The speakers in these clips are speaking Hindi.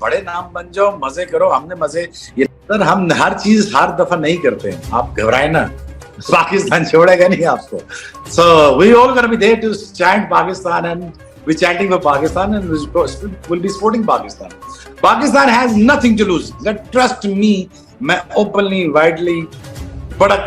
बड़े नाम बन जाओ, मजे करो, हमने मजे। ये सर हम हर चीज हर दफा नहीं करते हैं, आप घबराए ना, पाकिस्तान छोड़ेगा नहीं आपको। So we all gonna be there to chant Pakistan, and we're chanting for Pakistan, and we'll be supporting Pakistan. Pakistan has nothing to lose. Trust me, मैं openly, widely, बड़ा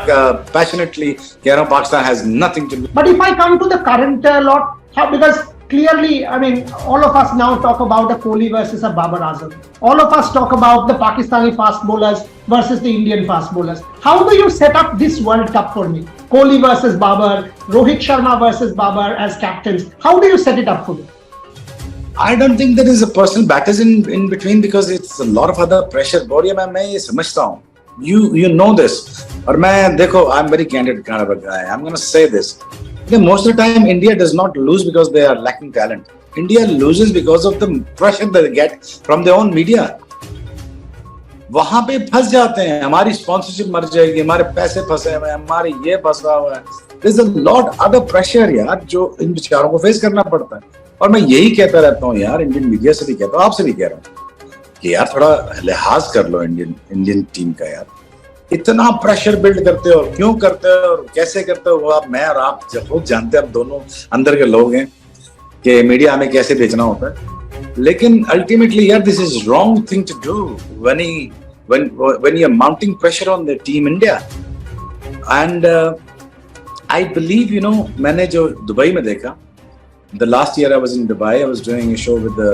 passionately कह रहा हूँ, Pakistan has nothing to lose. But if I come to the current lot, because clearly, I mean, all of us now talk about the Kohli versus a Babar Azam. All of us talk about the Pakistani fast bowlers versus the Indian fast bowlers. How do you set up this World Cup for me? Kohli versus Babar, Rohit Sharma versus Babar as captains. How do you set it up for me? I don't think there is a personal battles in between, because it's a lot of other pressure. बोरिया मैं ये समझता हूँ. You know this. और मैं देखो, I'm very candid kind of a guy. I'm gonna say this. Most of the time, India does not lose because they are lacking talent. India loses because of the pressure that they get from their own media. वहां पे फंस जाते हैं, हमारी स्पॉन्सरशिप मर जाएगी, हमारे पैसे फंसे हुए हैं, हमारे ये फंसा हुआ है. There's a lot other pressure यार, जो इन बेचारों को फेस करना पड़ता है. और मैं यही कहता रहता हूँ यार, इंडियन मीडिया से भी कहता हूँ, आपसे भी कह रहा हूँ कि यार थोड़ा लिहाज कर लो इंडियन टीम का यार. इतना प्रेशर बिल्ड करते हो, क्यों करते हो और कैसे करते हो, वो आप, मैं और आप बहुत जानते हैं, आप दोनों अंदर के लोग हैं कि मीडिया हमें कैसे बेचना होता है. लेकिन अल्टीमेटली यार, this is wrong thing to do when you're mounting pressure on the team India. And I believe, you know, मैंने जो दुबई में देखा, the last year I was in Dubai, I was doing a show with the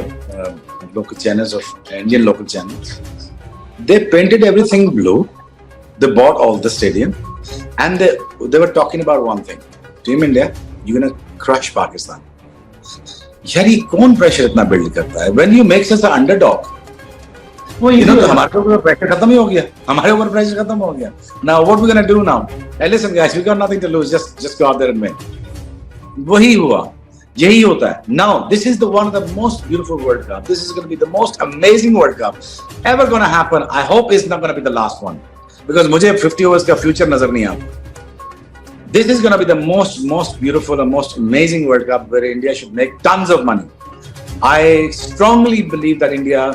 local channels of Indian local channels. They painted everything blue. They bought all the stadium, and they were talking about one thing: Team India, you're gonna crush Pakistan. यार ये कौन प्रेशर इतना बिल्ड करता है? When you make such an underdog, वो you know, तो हमारे ऊपर प्रेशर खत्म ही हो गया, हमारे ऊपर प्रेशर खत्म हो गया. Now what we gonna do now? Hey, listen guys, we got nothing to lose. Just go out there and win. वही हुआ, यही होता है. Now this is the one of the most beautiful World Cup. This is gonna be the most amazing World Cup ever gonna happen. I hope it's not gonna be the last one. Because मुझे 50 overs का फ्यूचर नजर नहीं आता. This is going to be the most beautiful and most amazing World Cup where India should make tons of money. I strongly believe that India.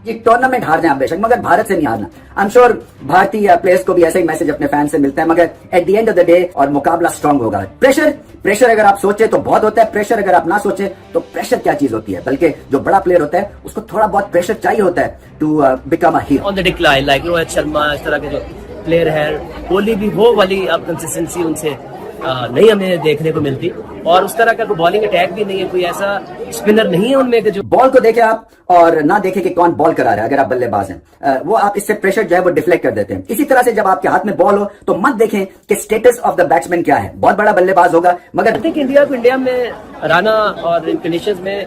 ये टूर्नामेंट हार जाए बेशक, मगर भारत से नहीं हारना. आई एम श्योर भारतीय प्लेयर्स को भी ऐसा ही मैसेज अपने फैंस से मिलता है, मगर at the end of the day और मुकाबला स्ट्रांग होगा. प्रेशर अगर आप सोचे तो बहुत होता है, प्रेशर अगर आप ना सोचे तो प्रेशर क्या चीज होती है. बल्कि जो बड़ा प्लेयर होता है उसको थोड़ा बहुत प्रेशर चाहिए होता है to become a hero. On the decline like Rohit Sharma, इस तरह के जो प्लेयर है, कोहली भी, वो वाली अब कंसिस्टेंसी उनसे नहीं हमें देखने को मिलती. और उस तरह का कोई बॉलिंग अटैक भी नहीं है, कोई ऐसा स्पिनर नहीं है उनमें कि जो बॉल को देखे आप और ना देखे कि कौन बॉल करा रहा है. अगर आप बल्लेबाज हैं, वो आप इससे प्रेशर जो है वो डिफ्लेक्ट कर देते हैं. इसी तरह से जब आपके हाथ में बॉल हो तो मत देखें कि स्टेटस ऑफ द बैट्समैन क्या है. बहुत बड़ा बल्लेबाज होगा, मगर आई थिंक इंडिया में हराना और इन कंडीशंस में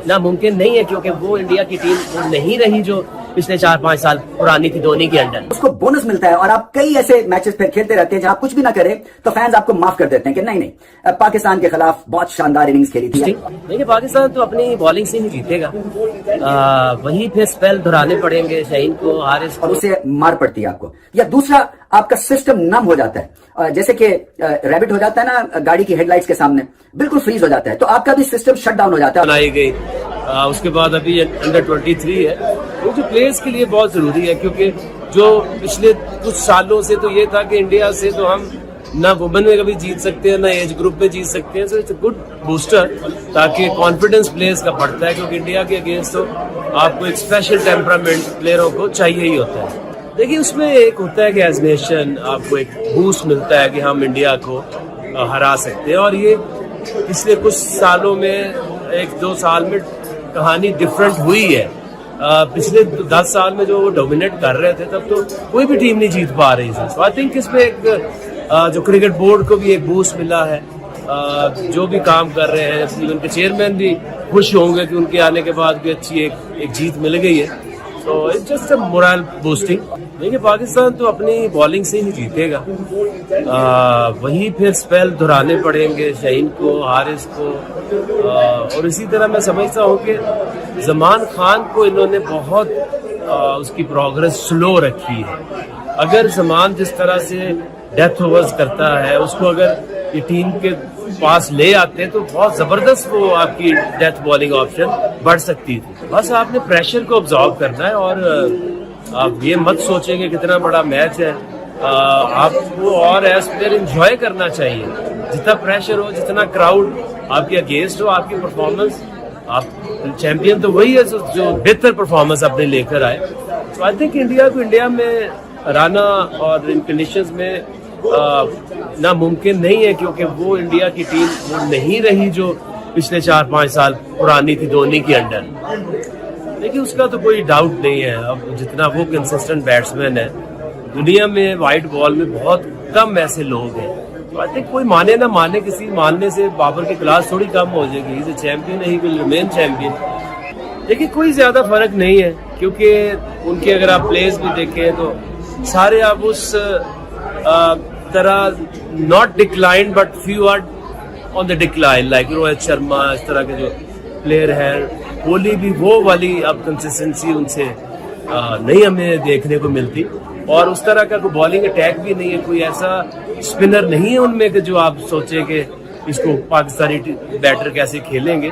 नामुमकिन नहीं है, क्योंकि वो इंडिया की टीम वो नहीं रही जो पिछले 4-5 साल पुरानी थी धोनी के अंडर. उसको बोनस मिलता है और आप कई ऐसे मैचेस फिर खेलते रहते हैं जहां कुछ भी ना करे तो फैंस आपको माफ कर देते हैं कि नहीं पाकिस्तान के खिलाफ बहुत शानदार इनिंग्स खेली थी. देखिए, पाकिस्तान तो अपनी बॉलिंग से ही जीतेगा. वही फिर स्पेल दोहराने पड़ेंगे शाहीन को, हारिस को, और उसे मार पड़ती है आपको. या दूसरा, आपका सिस्टम नम हो जाता है, जैसे कि रैबिट हो जाता है ना गाड़ी की हेडलाइट्स के सामने, बिल्कुल फ्रीज हो जाता है, तो आपका भी सिस्टम शट डाउन हो जाता है. बनाई गई उसके बाद अभी अंडर 23 है, वो जो प्लेयर्स के लिए बहुत जरूरी है, क्योंकि जो पिछले कुछ सालों से तो ये था कि इंडिया से तो हम ना वुमेन में कभी जीत सकते हैं ना एज ग्रुप में जीत सकते हैं. So it's a good booster, ताकि कॉन्फिडेंस प्लेयर्स का बढ़ता है, क्योंकि इंडिया के अगेंस्ट तो आपको एक स्पेशल टेम्परामेंट प्लेयरों को चाहिए ही होता है. देखिए, उसमें एक होता है कि एज नेशन आपको एक बूस्ट मिलता है कि हम इंडिया को हरा सकते हैं. और ये पिछले कुछ सालों में, 1-2 साल में कहानी डिफरेंट हुई है. पिछले 10 साल में जो वो डोमिनेट कर रहे थे तब तो कोई भी टीम नहीं जीत पा रही थी. आई थिंक इसमें एक जो क्रिकेट बोर्ड को भी एक बूस्ट मिला है, जो भी काम कर रहे हैं, उनके चेयरमैन भी खुश होंगे कि उनके आने के बाद भी अच्छी एक जीत मिल गई है. तो it's just a moral boosting. देखिए, पाकिस्तान तो अपनी बॉलिंग से ही जीतेगा. वही फिर स्पेल दोहराने पड़ेंगे शाहीन को, हारिस को, और इसी तरह मैं समझता हूँ कि जमान खान को इन्होंने बहुत उसकी प्रोग्रेस स्लो रखी है. अगर जमान जिस तरह से डेथ ओवर्स करता है, उसको अगर ये टीम के पास ले आते तो बहुत जबरदस्त वो आपकी डेथ बॉलिंग ऑप्शन बढ़ सकती थी। बस आपने प्रेशर को ऑब्जॉर्व करना है और आप ये मत सोचें कि कितना बड़ा मैच है। आपको और एज प्लेयर एंजॉय करना चाहिए। जितना प्रेशर हो, जितना क्राउड आपके अगेंस्ट हो, आपकी परफॉर्मेंस, आप चैंपियन तो वही है जो बेहतर परफॉर्मेंस अपने लेकर आए। तो आई थिंक इंडिया को इंडिया में हराना और इन कंडीशंस में नामुमकिन नहीं है, क्योंकि वो इंडिया की टीम वो नहीं रही जो पिछले 4-5 साल पुरानी थी धोनी के अंडर। लेकिन उसका तो कोई डाउट नहीं है। अब जितना वो कंसिस्टेंट बैट्समैन है, दुनिया में वाइट बॉल में बहुत कम ऐसे लोग हैं। तो आई थिंक कोई माने ना माने, किसी मानने से बाबर की क्लास थोड़ी कम हो जाएगी। Is champion, he will remain champion. लेकिन कोई ज्यादा फर्क नहीं है, क्योंकि उनके अगर आप प्लेस भी देखें तो सारे आप उस तरह not decline but few are on the decline, like Rohit Sharma, इस तरह के जो प्लेयर हैं। कोहली भी वो वाली अब कंसिस्टेंसी उनसे नहीं हमें देखने को मिलती, और उस तरह का कोई बॉलिंग अटैक भी नहीं है। कोई ऐसा स्पिनर नहीं है उनमें कि जो आप सोचे कि इसको पाकिस्तानी बैटर कैसे खेलेंगे।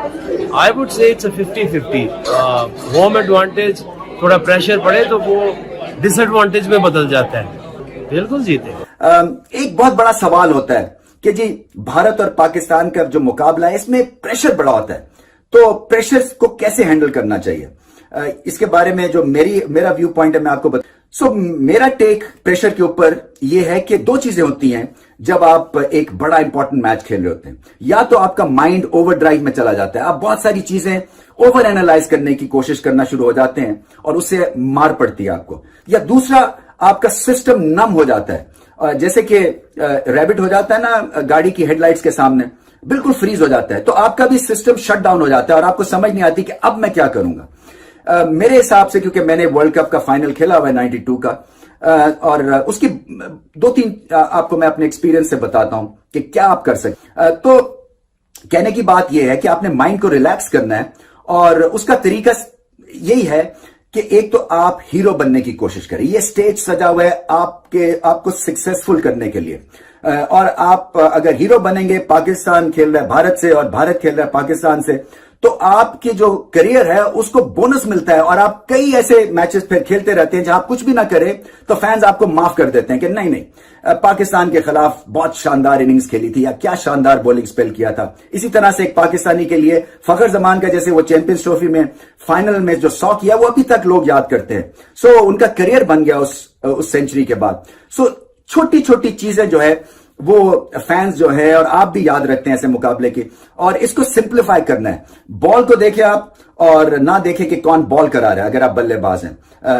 I would say it's 50-50। Home advantage, थोड़ा प्रेशर पड़े तो वो डिसएडवांटेज में बदल जाता है। बिल्कुल जीते। एक बहुत बड़ा सवाल होता है कि जी भारत और पाकिस्तान का जो मुकाबला है इसमें प्रेशर बड़ा होता है, तो प्रेशर को कैसे हैंडल करना चाहिए, इसके बारे में जो मेरा व्यू पॉइंट है मैं आपको बता। मेरा टेक प्रेशर के ऊपर यह है कि दो चीजें होती हैं जब आप एक बड़ा इंपॉर्टेंट मैच खेल रहे होते हैं। या तो आपका माइंड ओवरड्राइव में चला जाता है, आप बहुत सारी चीजें ओवर एनालाइज करने की कोशिश करना शुरू हो जाते हैं और उससे मार पड़ती है आपको। या दूसरा, आपका सिस्टम नम हो जाता है, जैसे कि रैबिट हो जाता है ना गाड़ी की हेडलाइट्स के सामने, बिल्कुल फ्रीज हो जाता है। तो आपका भी सिस्टम शट डाउन हो जाता है और आपको समझ नहीं आती कि अब मैं क्या करूंगा। मेरे हिसाब से, क्योंकि मैंने वर्ल्ड कप का फाइनल खेला हुआ है 92 का, और उसकी 2-3 आपको मैं अपने एक्सपीरियंस से बताता हूं कि क्या आप कर सकते। तो कहने की बात यह है कि आपने माइंड को रिलैक्स करना है, और उसका तरीका यही है कि एक तो आप हीरो बनने की कोशिश करें। ये स्टेज सजा हुआ है आपको सक्सेसफुल करने के लिए, और आप अगर हीरो बनेंगे, पाकिस्तान खेल रहा है भारत से और भारत खेल रहा है पाकिस्तान से, तो आपकी जो करियर है उसको बोनस मिलता है। और आप कई ऐसे मैचेस फिर खेलते रहते हैं जहां आप कुछ भी ना करें तो फैंस आपको माफ कर देते हैं कि नहीं पाकिस्तान के खिलाफ बहुत शानदार इनिंग्स खेली थी, या क्या शानदार बॉलिंग स्पेल किया था। इसी तरह से एक पाकिस्तानी के लिए फखर जमान का, जैसे वो चैंपियंस ट्रॉफी में फाइनल में जो 100 किया, वो अभी तक लोग याद करते हैं। सो उनका करियर बन गया उस सेंचुरी के बाद। सो छोटी छोटी चीजें जो है वो फैंस जो है और आप भी याद रखते हैं ऐसे मुकाबले की, और इसको सिंप्लीफाई करना है। बॉल को देखें आप और ना देखें कि कौन बॉल करा रहा है। अगर आप बल्लेबाज हैं,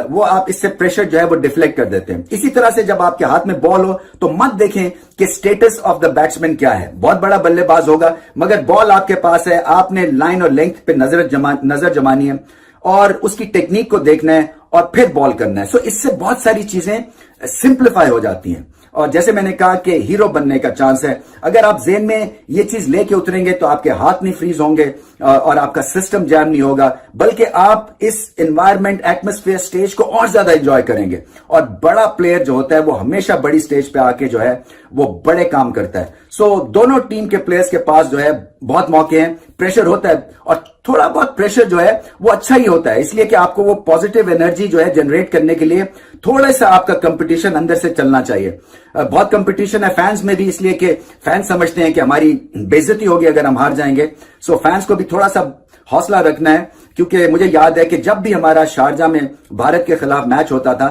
वो आप इससे प्रेशर जो है वो डिफ्लेक्ट कर देते हैं। इसी तरह से जब आपके हाथ में बॉल हो तो मत देखें कि स्टेटस ऑफ द बैट्समैन क्या है। बहुत बड़ा बल्लेबाज होगा, मगर बॉल आपके पास है, आपने लाइन और लेंथ पे नजर जमानी है और उसकी टेक्निक को देखना है और फिर बॉल करना है। सो इससे बहुत सारी चीजें सिंप्लीफाई हो जाती हैं। और जैसे मैंने कहा कि हीरो बनने का चांस है, अगर आप जेन में ये चीज लेके उतरेंगे तो आपके हाथ नहीं फ्रीज होंगे और आपका सिस्टम जैम नहीं होगा, बल्कि आप इस एनवायरनमेंट, एटमॉस्फेयर, स्टेज को और ज्यादा एंजॉय करेंगे। और बड़ा प्लेयर जो होता है वो हमेशा बड़ी स्टेज पे आके जो है वो बड़े काम करता है। सो दोनों टीम के प्लेयर्स के पास जो है बहुत मौके हैं, प्रेशर होता है, और थोड़ा बहुत प्रेशर जो है वो अच्छा ही होता है, इसलिए कि आपको वो पॉजिटिव एनर्जी जो है जनरेट करने के लिए थोड़ा सा आपका कंपटीशन अंदर से चलना चाहिए। बहुत कंपटीशन है फैंस में भी, इसलिए कि फैंस समझते हैं कि हमारी बेइज्जती होगी अगर हम हार जाएंगे। सो फैंस को भी थोड़ा सा हौसला रखना है, क्योंकि मुझे याद है कि जब भी हमारा शारजा में भारत के खिलाफ मैच होता था